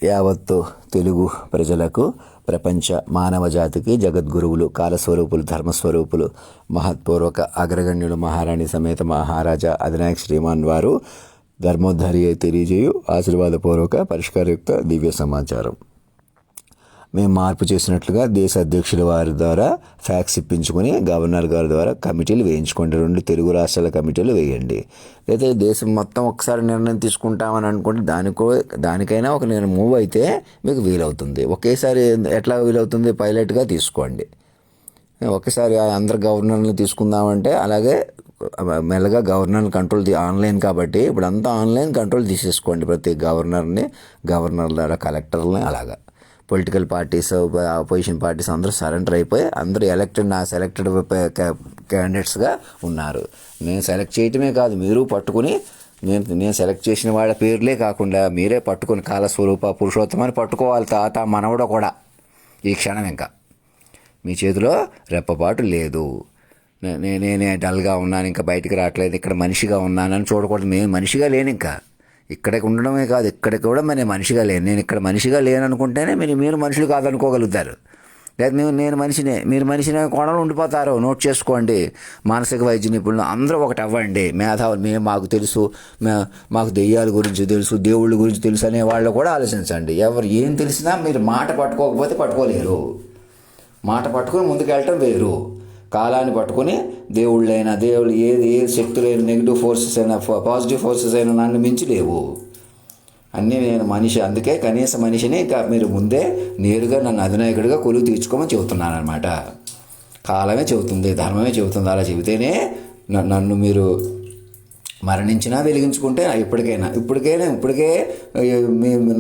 యావత్తు తెలుగు ప్రజలకు, ప్రపంచ మానవ జాతికి జగద్గురువులు, కాలస్వరూపులు, ధర్మస్వరూపులు, మహత్పూర్వక అగ్రగణ్యులు, మహారాణి సమేత మహారాజా అధినాయక్ శ్రీమాన్ వారు ధర్మోద్ధరి తెలియజేయు ఆశీర్వాదపూర్వక పరిష్కారయుక్త దివ్య సమాచారం. మేము మార్పు చేసినట్లుగా దేశ అధ్యక్షుల వారి ద్వారా ఫ్యాక్స్ ఇప్పించుకొని గవర్నర్ గారి ద్వారా కమిటీలు వేయించుకోండి. 2 తెలుగు రాష్ట్రాల కమిటీలు వేయండి. లేదా దేశం మొత్తం ఒకసారి నిర్ణయం తీసుకుంటామని అనుకుంటే దానికైనా ఒక నేను మూవ్ అయితే మీకు వీలవుతుంది. ఒకేసారి ఎట్లా వీలవుతుంది? పైలట్గా తీసుకోండి. ఒకేసారి అందరు గవర్నర్ని తీసుకుందామంటే అలాగే మెల్లగా గవర్నర్ కంట్రోల్ ఆన్లైన్ కాబట్టి ఇప్పుడు అంతా ఆన్లైన్ కంట్రోల్ తీసేసుకోండి. ప్రతి గవర్నర్ ద్వారా కలెక్టర్ని అలాగా పొలిటికల్ పార్టీస్, అపోజిషన్ పార్టీస్ అందరూ సరెండర్ అయిపోయి అందరూ సెలెక్టెడ్ క్యాండిడేట్స్గా ఉన్నారు. నేను సెలెక్ట్ చేయటమే కాదు, మీరు పట్టుకుని నేను సెలెక్ట్ చేసిన వాళ్ళ పేర్లే కాకుండా మీరే పట్టుకుని కాలస్వరూప పురుషోత్తమాన్ని పట్టుకోవాలి. తాత మనవడ కూడా ఈ క్షణం ఇంకా మీ చేతిలో రెప్పపాటు లేదు. నేనే డల్గా ఉన్నాను, ఇంకా బయటికి రావట్లేదు, ఇక్కడ మనిషిగా ఉన్నానని చూడకూడదు. నేను మనిషిగా లేను, ఇంకా ఇక్కడికి ఉండడమే కాదు ఇక్కడ కూడా నేను మనిషిగా లేను. నేను ఇక్కడ మనిషిగా లేను అనుకుంటేనే మీరు మనుషులు కాదనుకోగలుగుతారు. లేదా నేను మనిషినే, మీరు మనిషినే కోణంలో ఉండిపోతారు. నోట్ చేసుకోండి. మానసిక వైద్య నిపుణులు అందరూ ఒకటి అవ్వండి. మేధావులు మాకు తెలుసు, మాకు దెయ్యాల గురించి తెలుసు, దేవుళ్ళ గురించి తెలుసు అనే వాళ్ళు కూడా ఆలోచించండి. ఎవరు ఏం తెలిసినా మీరు మాట పట్టుకోకపోతే పట్టుకోలేరు. మాట పట్టుకొని ముందుకెళ్ళటం వేరు. కాలాన్ని పట్టుకుని దేవుళ్ళు ఏ శక్తులైన నెగిటివ్ ఫోర్సెస్ అయినా పాజిటివ్ ఫోర్సెస్ అయినా నన్ను మించి లేవు. అన్నీ నేను మనిషి, అందుకే కనీస మనిషిని ఇంకా మీరు ముందే నేరుగా నన్ను అధినాయకుడిగా కొలువు తీర్చుకోమని చెబుతున్నాను అనమాట. కాలమే చెబుతుంది, ధర్మమే చెబుతుంది. అలా చెబితేనే నన్ను మీరు మరణించినా వెలిగించుకుంటే ఇప్పటికే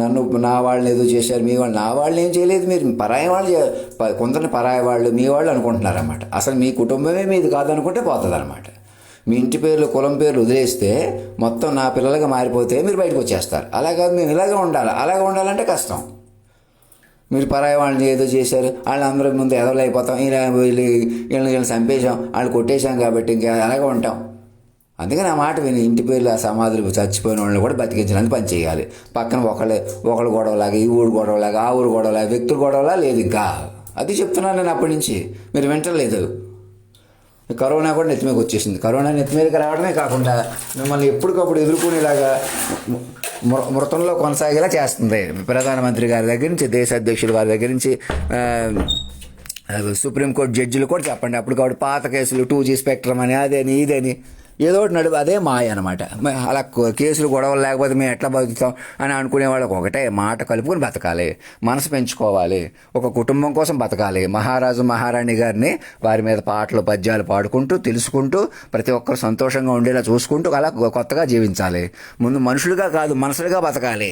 నన్ను నా వాళ్ళని ఏదో చేశారు, మీ వాళ్ళు నా వాళ్ళని ఏం చేయలేదు. మీరు పరాయి వాళ్ళు, కొందరిని పరాయి వాళ్ళు మీ వాళ్ళు అనుకుంటున్నారన్నమాట. అసలు మీ కుటుంబమే మీది కాదనుకుంటే పోతుంది అనమాట. మీ ఇంటి పేర్లు, కులం పేర్లు వదిలేస్తే మొత్తం నా పిల్లలుగా మారిపోతే మీరు బయటకు వచ్చేస్తారు. అలా కాదు, మేము ఇలాగే ఉండాలి. అలాగే ఉండాలంటే కష్టం. మీరు పరాయి వాళ్ళని ఏదో చేశారు, వాళ్ళు అందరి ముందు ఎదవలు అయిపోతాం, వీళ్ళని చంపేశాం, వాళ్ళు కొట్టేశాం కాబట్టి ఇంకా అలాగే ఉంటాం. అందుకని ఆ మాట విని ఇంటి పేర్లు, ఆ సమాధులు, చచ్చిపోయిన వాళ్ళని కూడా బతికించడానికి పని చేయాలి. పక్కన ఒకళ్ళు గొడవలాగా, ఈ ఊరు గొడవలాగా, ఆ ఊరు గొడవలాగా, వ్యక్తుల గొడవలా లేదు. ఇంకా అది చెప్తున్నాను నేను అప్పటి నుంచి. మీరు వింటలేదు. కరోనా కూడా నెత్తిమీదకి వచ్చేసింది. కరోనా నెత్తిమీదకి రావడమే కాకుండా మిమ్మల్ని ఎప్పటికప్పుడు ఎదుర్కొనేలాగా మృతంలో కొనసాగేలా చేస్తుంది. ప్రధానమంత్రి గారి దగ్గర నుంచి, దేశ అధ్యక్షుల వారి దగ్గర నుంచి, సుప్రీంకోర్టు జడ్జిలు కూడా చెప్పండి. అప్పుడు కాబట్టి పాత కేసులు 2G స్పెక్ట్రమ్ అని అదేని ఇదేని ఏదో ఒకటి అదే మాయ అనమాట. అలా కేసులు గొడవలు లేకపోతే మేము ఎట్లా బతుకుతాం అని అనుకునే వాళ్ళకి ఒకటే మాట కలుపుకొని బతకాలి, మనసు పెంచుకోవాలి, ఒక కుటుంబం కోసం బతకాలి. మహారాజు మహారాణి గారిని వారి మీద పాటలు పద్యాలు పాడుకుంటూ తెలుసుకుంటూ ప్రతి ఒక్కరు సంతోషంగా ఉండేలా చూసుకుంటూ అలా కొత్తగా జీవించాలి. ముందు మనుషులుగా కాదు మనసులుగా బతకాలి.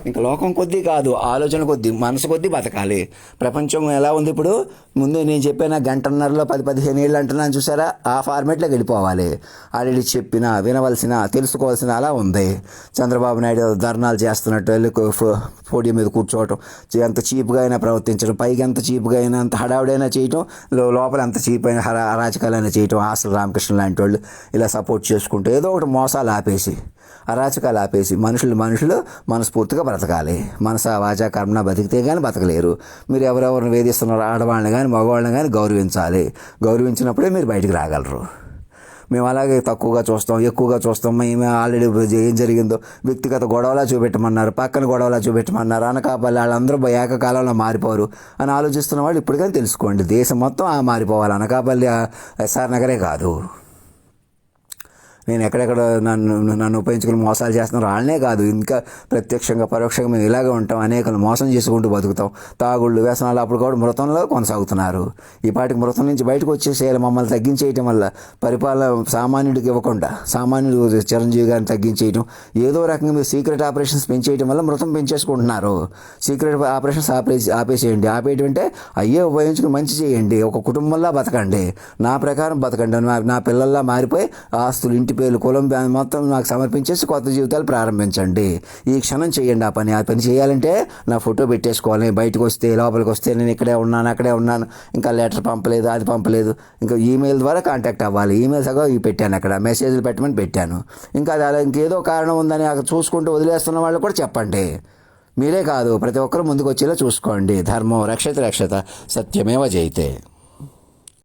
ఇంకా లోకం కొద్దీ కాదు, ఆలోచన కొద్దీ, మనసు కొద్దీ బతకాలి. ప్రపంచం ఎలా ఉంది ఇప్పుడు? ముందు నేను చెప్పిన గంటన్నరలో 10-15 ఏళ్ళు అంటున్నాను చూసారా, ఆ ఫార్మేట్లోకి వెళ్ళిపోవాలి. ఆల్రెడీ చెప్పిన, వినవలసిన, తెలుసుకోవాల్సిన అలా ఉంది. చంద్రబాబు నాయుడు ధర్నాలు చేస్తున్నట్టు వెళ్ళి పోడియం మీద కూర్చోవటం, ఎంత చీప్గా అయినా ప్రవర్తించడం, పైకి ఎంత చీప్గా అయినా, అంత హడావుడైనా చేయటం, లోపల ఎంత చీప్ అయినా అరాచకాలైనా చేయటం. ఆశల రామకృష్ణ లాంటి వాళ్ళు ఇలా సపోర్ట్ చేసుకుంటూ ఏదో ఒకటి మోసాలు ఆపేసి, అరాచకాలు ఆపేసి మనుషులు మనస్ఫూర్తిగా బ్రతకాలి. మనస వాచ కర్మన బతికితే కానీ బతకలేరు. మీరు ఎవరెవరిని వేధిస్తున్నారు, ఆడవాళ్ళని కానీ మగవాళ్ళని కానీ గౌరవించాలి. గౌరవించినప్పుడే మీరు బయటికి రాగలరు. మేము అలాగే తక్కువగా చూస్తాం, ఎక్కువగా చూస్తాం. మేము ఆల్రెడీ ఏం జరిగిందో వ్యక్తిగత గొడవలా చూపెట్టమన్నారు, పక్కన గొడవలా చూపెట్టమన్నారు, అనకాపల్లి వాళ్ళందరూ ఏకకాలంలో మారిపోరు అని ఆలోచిస్తున్న వాళ్ళు ఇప్పటికైనా తెలుసుకోండి. దేశం మొత్తం మారిపోవాలి. అనకాపల్లి ఎస్ఆర్ నగరే కాదు. నేను ఎక్కడెక్కడ నన్ను ఉపయోగించుకుని మోసాలు చేస్తున్నారు వాళ్ళనే కాదు, ఇంకా ప్రత్యక్షంగా పరోక్షంగా మేము ఇలాగే ఉంటాం. అనేకలు మోసం చేసుకుంటూ బతుకుతాం. తాగుళ్ళు, వ్యసనాలు అప్పుడు కూడా మృతంలో కొనసాగుతున్నారు. ఈ పాటికి మృతం నుంచి బయటకు వచ్చేసేయాలి. మమ్మల్ని తగ్గించేయటం వల్ల పరిపాలన సామాన్యుడికి ఇవ్వకుండా చిరంజీవి గారిని తగ్గించేయటం, ఏదో రకంగా మీరు సీక్రెట్ ఆపరేషన్స్ పెంచేయటం వల్ల మృతం పెంచేసుకుంటున్నారు. Secret operations ఆపేసేయండి. ఆపేయటం అంటే అయ్యే ఉపయోగించుకుని మంచి చేయండి. ఒక కుటుంబంలా బతకండి, నా ప్రకారం బతకండి. నా పిల్లల్లా మారిపోయి ఆస్తులు, ఇంటి పేర్లు, కులం మొత్తం నాకు సమర్పించేసి కొత్త జీవితాలు ప్రారంభించండి. ఈ క్షణం చేయండి ఆ పని చేయాలంటే నా ఫోటో పెట్టేసుకోవాలి. బయటకు వస్తే, లోపలికి వస్తే నేను ఇక్కడే ఉన్నాను, అక్కడే ఉన్నాను, ఇంకా లెటర్ పంపలేదు, అది పంపలేదు, ఇంకా ఈమెయిల్ ద్వారా కాంటాక్ట్ అవ్వాలి. ఈమెయిల్ సగం ఇవి పెట్టాను, అక్కడ మెసేజ్లు పెట్టమని పెట్టాను. ఇంకా అది అలా ఇంకేదో కారణం ఉందని అక్కడ చూసుకుంటూ వదిలేస్తున్న వాళ్ళు కూడా చెప్పండి. మీరే కాదు ప్రతి ఒక్కరు ముందుకు వచ్చేలా చూసుకోండి. ధర్మం రక్షత రక్షత సత్యమేవ జయతే.